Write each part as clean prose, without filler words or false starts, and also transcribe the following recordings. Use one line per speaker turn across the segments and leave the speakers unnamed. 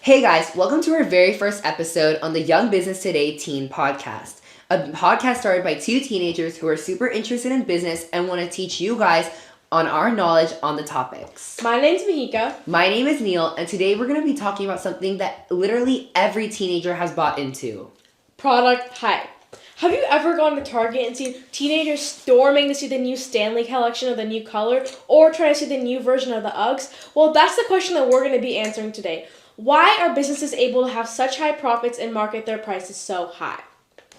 Hey guys, welcome to our very first episode on the Young Business Today Teen Podcast, a podcast started by two teenagers who are super interested in business and want to teach you guys on our knowledge on the topics.
My name's Mahika.
My name is Neel, and today we're going to be talking about something that literally every teenager has bought into.
Product hype. Have you ever gone to Target and seen teenagers storming to see the new Stanley collection of the new color or trying to see the new version of the Uggs? Well, that's the question that we're going to be answering today. Why are businesses able to have such high profits and market their prices so high?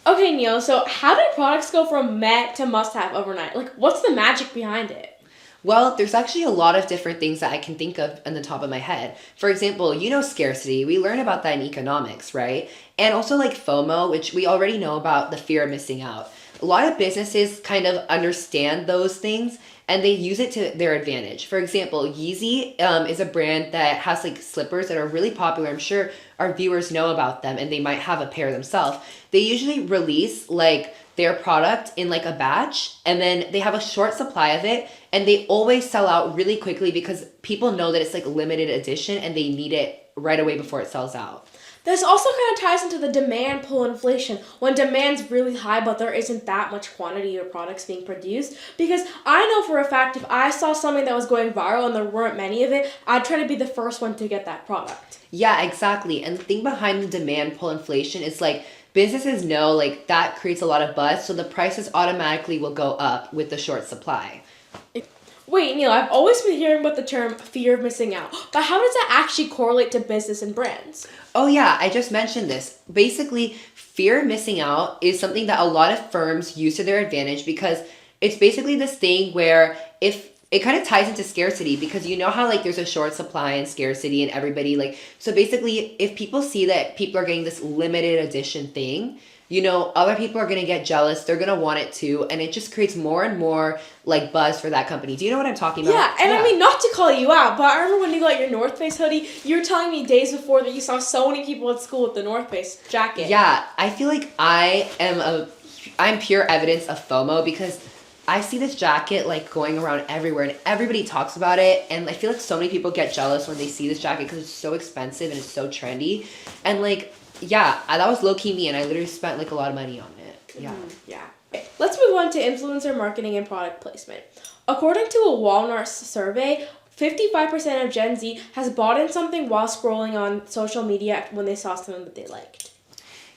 Okay, Neel, so how did products go from meh to must-have overnight? What's the magic behind it?
Well, there's actually a lot of different things that I can think of on the top of my head. For example, scarcity. We learn about that in economics, right? And also FOMO, which we already know about, the fear of missing out. A lot of businesses kind of understand those things and they use it to their advantage. For example, Yeezy is a brand that has slippers that are really popular. I'm sure our viewers know about them and they might have a pair themselves. They usually release their product in a batch, and then they have a short supply of it, and they always sell out really quickly because people know that it's limited edition and they need it right away before it sells out.
This also kind of ties into the demand pull inflation. When demand's really high, but there isn't that much quantity of products being produced. Because I know for a fact if I saw something that was going viral and there weren't many of it, I'd try to be the first one to get that product.
Yeah, exactly. And the thing behind the demand pull inflation is businesses know that creates a lot of buzz, so the prices automatically will go up with the short supply.
Wait, Neel, I've always been hearing about the term fear of missing out, but how does that actually correlate to business and brands?
Oh yeah, I just mentioned this. Basically, fear of missing out is something that a lot of firms use to their advantage because it's basically this thing where if it kind of ties into scarcity, because you know how there's a short supply and scarcity and everybody so basically if people see that people are getting this limited edition thing, other people are going to get jealous. They're going to want it too. And it just creates more and more buzz for that company. Do you know what I'm talking about?
Yeah, and I mean, not to call you out, but I remember when you got your North Face hoodie, you were telling me days before that you saw so many people at school with the North Face jacket.
Yeah, I feel like I'm pure evidence of FOMO because I see this jacket going around everywhere and everybody talks about it. And I feel like so many people get jealous when they see this jacket because it's so expensive and it's so trendy. And yeah, that was low-key me, and I literally spent a lot of money on it. Yeah.
Yeah. Okay. Let's move on to influencer marketing and product placement. According to a Walmart survey, 55% of Gen Z has bought in something while scrolling on social media when they saw something that they liked.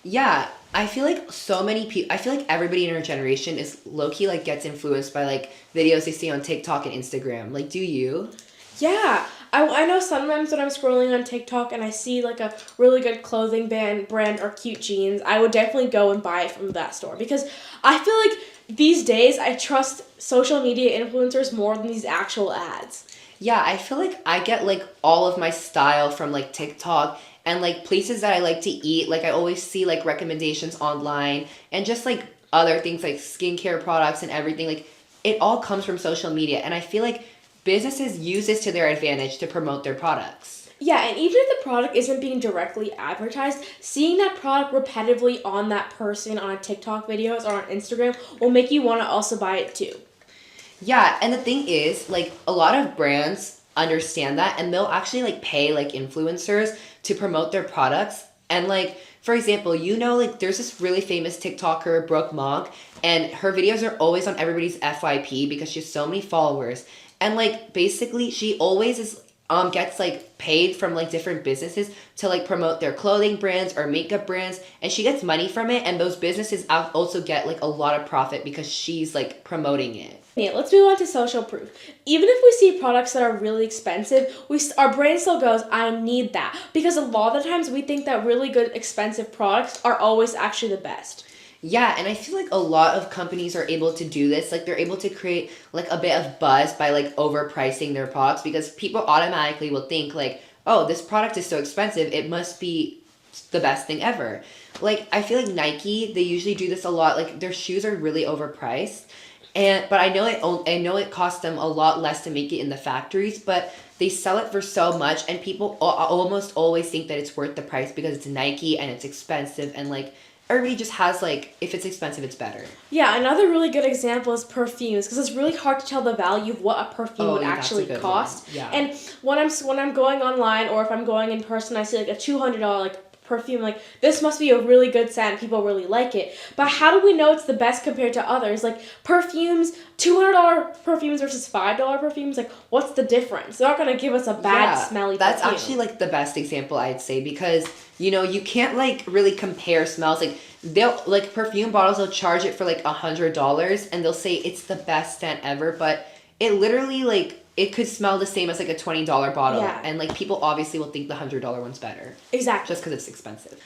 Yeah, I feel so many people, I feel everybody in our generation is low-key gets influenced by videos they see on TikTok and Instagram. Do you?
Yeah, I know sometimes when I'm scrolling on TikTok and I see a really good clothing brand or cute jeans, I would definitely go and buy it from that store because I feel these days I trust social media influencers more than these actual ads.
Yeah, I feel I get all of my style from TikTok and places that I like to eat. I always see recommendations online and just other things skincare products and everything. It all comes from social media, and I feel businesses use this to their advantage to promote their products.
Yeah, and even if the product isn't being directly advertised, seeing that product repetitively on that person on a TikTok videos or on Instagram will make you want to also buy it too.
Yeah, and the thing is, a lot of brands understand that, and they'll actually pay influencers to promote their products. And for example, there's this really famous TikToker, Brooke Monk, and her videos are always on everybody's FYP because she has so many followers. And basically she always gets paid from different businesses to promote their clothing brands or makeup brands, and she gets money from it, and those businesses also get a lot of profit because she's promoting it.
Yeah, let's move on to social proof. Even if we see products that are really expensive, our brain still goes, I need that. Because a lot of the times we think that really good expensive products are always actually the best.
Yeah, and I feel a lot of companies are able to do this. They're able to create a bit of buzz by overpricing their products because people automatically will think oh, this product is so expensive, it must be the best thing ever. I feel Nike, they usually do this a lot. Their shoes are really overpriced. But I know it costs them a lot less to make it in the factories, but they sell it for so much, and people almost always think that it's worth the price because it's Nike and it's expensive, and everybody just has like, if it's expensive, it's better.
Yeah, another really good example is perfumes, because it's really hard to tell the value of what a perfume would actually cost.
Yeah.
And when I'm going online, or if I'm going in person, I see like a $200 like perfume, like this must be a really good scent, people really like it. But how do we know it's the best compared to others? Like perfumes, $200 perfumes versus $5 perfumes, like what's the difference? They're not gonna give us a bad smelly
that's
perfume.
actually like the best example, I'd say, because you can't like really compare smells. Like they'll like perfume bottles, they'll charge it for like $100 and they'll say it's the best scent ever, but it literally like it could smell the same as like a $20 bottle.
Yeah.
And like people obviously will think the $100 one's better.
Exactly.
Just because it's expensive.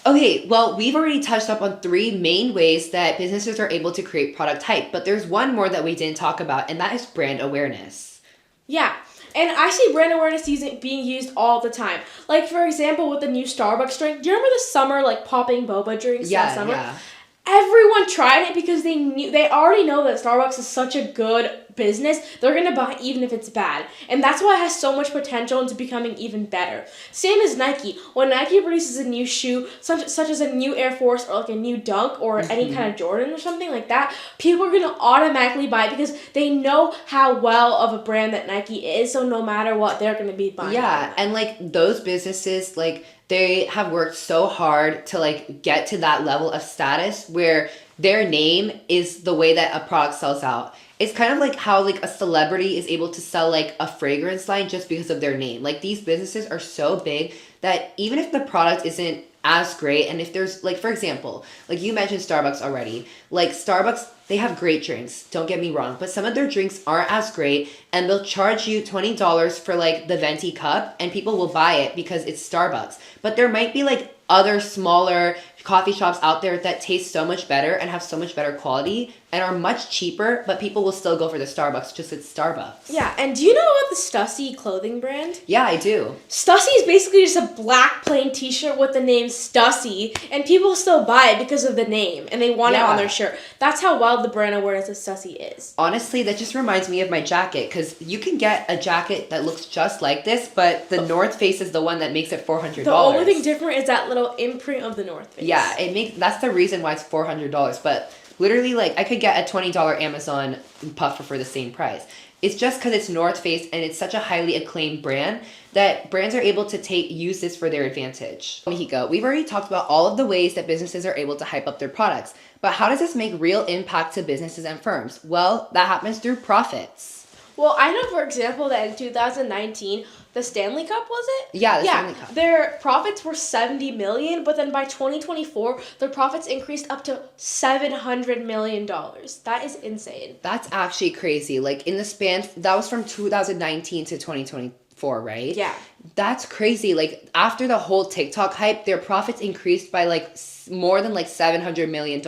Okay, well, we've already touched up on 3 main ways that businesses are able to create product hype, but there's one more that we didn't talk about, and that is brand awareness.
Yeah. And I see brand awareness being used all the time. Like, for example, with the new Starbucks drink. Do you remember the summer, like, popping boba drinks last summer?
Yeah.
Everyone tried it because they already know that Starbucks is such a good business. They're going to buy even if it's bad. And that's why it has so much potential into becoming even better. Same as Nike. When Nike releases a new shoe, such as a new Air Force or like a new Dunk or any kind of Jordan or something like that, people are going to automatically buy it because they know how well of a brand that Nike is. So no matter what, they're going to be buying it.
Yeah, and like those businesses, like they have worked so hard to like get to that level of status where their name is the way that a product sells out. It's kind of like how like a celebrity is able to sell like a fragrance line just because of their name. Like these businesses are so big that even if the product isn't as great, and if there's like, for example, like you mentioned Starbucks already, like Starbucks, they have great drinks, don't get me wrong, but some of their drinks aren't as great, and they'll charge you $20 for like the venti cup, and people will buy it because it's Starbucks. But there might be like other smaller coffee shops out there that taste so much better and have so much better quality and are much cheaper, but people will still go for the Starbucks just it's Starbucks.
Yeah, and do you know about the Stussy clothing brand?
Yeah, I do.
Stussy is basically just a black plain t-shirt with the name Stussy, and people still buy it because of the name, and they want it on their shirt. That's how wild the brand awareness of Stussy is.
Honestly, that just reminds me of my jacket, because you can get a jacket that looks just like this, but the North Face is the one that makes it $400.
The only thing different is that little imprint of the North Face.
Yeah, that's the reason why it's $400, but literally, like, I could get a $20 Amazon puffer for the same price. It's just because it's North Face and it's such a highly acclaimed brand that brands are able to use this for their advantage. Mahika, we've already talked about all of the ways that businesses are able to hype up their products, but how does this make real impact to businesses and firms? Well, that happens through profits.
Well, I know, for example, that in 2019, the Stanley Cup, was it?
Yeah, the Stanley Cup.
Their profits were $70 million, but then by 2024, their profits increased up to $700 million. That is insane.
That's actually crazy. Like, in the span, that was from 2019 to 2024, right?
Yeah.
That's crazy. Like, after the whole TikTok hype, their profits increased by, like, more than, like, $700 million,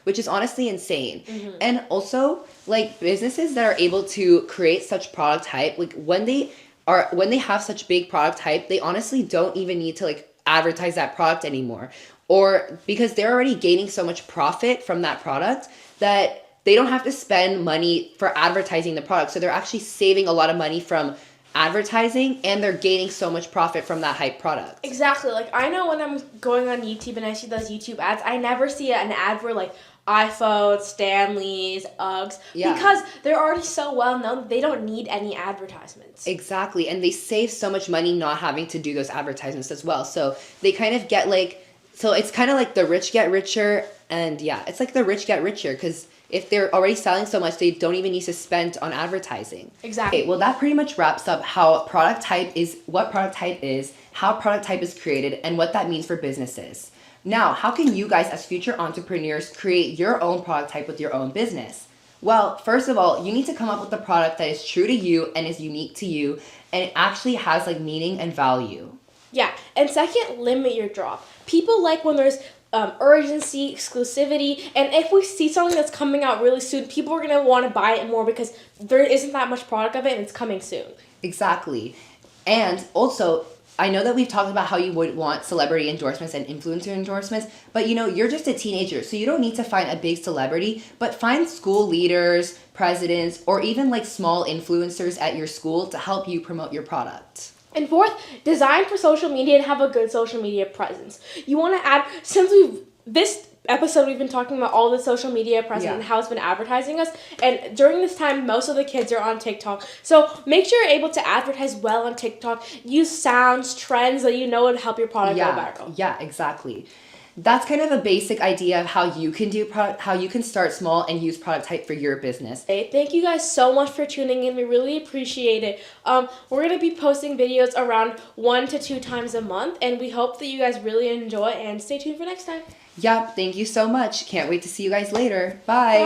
which is honestly insane. Mm-hmm. And also, like, businesses that are able to create such product hype, like, when they have such big product hype, they honestly don't even need to like advertise that product anymore, or because they're already gaining so much profit from that product that they don't have to spend money for advertising the product. So they're actually saving a lot of money from advertising, and they're gaining so much profit from that hype product.
Exactly. Like, I know when I'm going on YouTube and I see those YouTube ads, I never see an ad for like iPhone, Stanley's, Uggs, because they're already so well known, they don't need any advertisements.
Exactly, and they save so much money not having to do those advertisements as well. So they kind of get like, so it's kind of like the rich get richer, and yeah, it's like the rich get richer, because if they're already selling so much, they don't even need to spend on advertising.
Exactly.
Okay, well, that pretty much wraps up how product hype is, what product hype is, how product hype is created, and what that means for businesses. Now, how can you guys as future entrepreneurs create your own product type with your own business? Well, first of all, you need to come up with a product that is true to you and is unique to you, and it actually has like meaning and value.
Yeah, and second, limit your drop. People like when there's urgency, exclusivity, and if we see something that's coming out really soon, people are going to want to buy it more because there isn't that much product of it and it's coming soon.
Exactly. And also, I know that we've talked about how you would want celebrity endorsements and influencer endorsements, but you're just a teenager, so you don't need to find a big celebrity, but find school leaders, presidents, or even like small influencers at your school to help you promote your product.
And fourth, design for social media and have a good social media presence. You want to add, since we've this episode we've been talking about all the social media present and how it's been advertising us, and during this time most of the kids are on TikTok, so make sure you're able to advertise well on TikTok. Use sounds, trends that you know would help your product go viral.
Yeah, exactly. That's kind of a basic idea of how you can do how you can start small and use product type for your business.
Thank you guys so much for tuning in. We really appreciate it. We're gonna be posting videos around 1 to 2 times a month, and we hope that you guys really enjoy, and stay tuned for next time.
Yep, thank you so much. Can't wait to see you guys later. Bye.